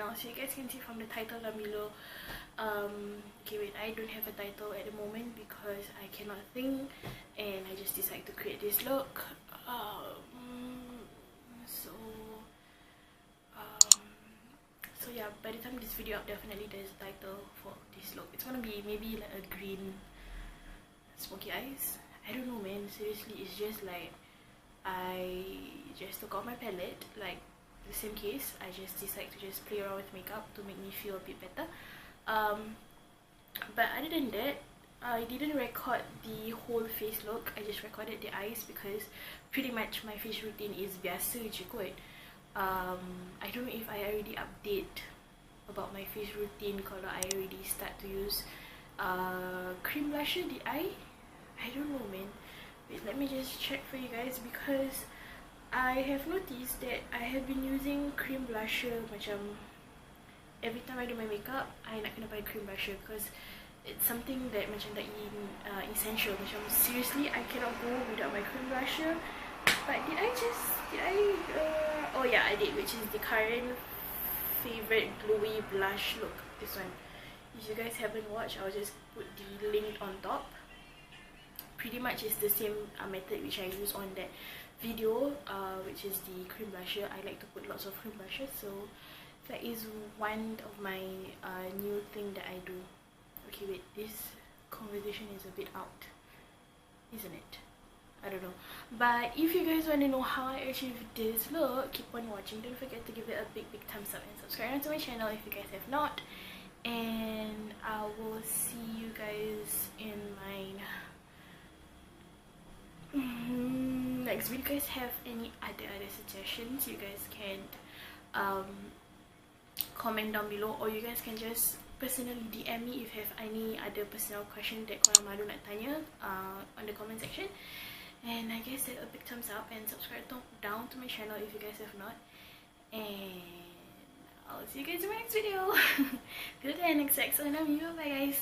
channel. So you guys can see from the title down below. Okay, wait, I don't have a title at the moment because I cannot think, and I just decided to create this look. So yeah, by the time this video up, definitely there's a title for this look. It's gonna be maybe like a green smoky eyes. I don't know, man, seriously. It's just like I just took out my palette, like the same case. I just decided to just play around with makeup to make me feel a bit better. But other than that, I didn't record the whole face look. I just recorded the eyes because pretty much my face routine is biasa je kot. I don't know if I already update about my face routine kalau I already start to use cream blusher the eye. I don't know, man. Wait, let me just check for you guys because I have noticed that I have been using cream blusher macam every time I do my makeup, I nak kena pakai cream blusher because it's something that macam tak essential. Macam seriously, I cannot go without my cream blusher. But oh yeah, I did, which is the current favorite glowy blush look. This one. If you guys haven't watched, I'll just put the link on top. Pretty much it's the same method which I use on that video, which is the cream blusher. I like to put lots of cream blushes, so that is one of my new thing that I do. Okay, wait, this conversation is a bit out, isn't it? I don't know. But if you guys want to know how I achieved this look, keep on watching. Don't forget to give it a big thumbs up and subscribe to my channel if you guys have not. And I will see you guys in my next video. If you guys have any other suggestions, you guys can comment down below, or you guys can just personally DM me if you have any other personal question that korang malu nak tanya on the comment section. And I guess that a big thumbs up and subscribe down to my channel if you guys have not. And I'll see you guys in my next video. Till then, XOXO, Namie, bye guys.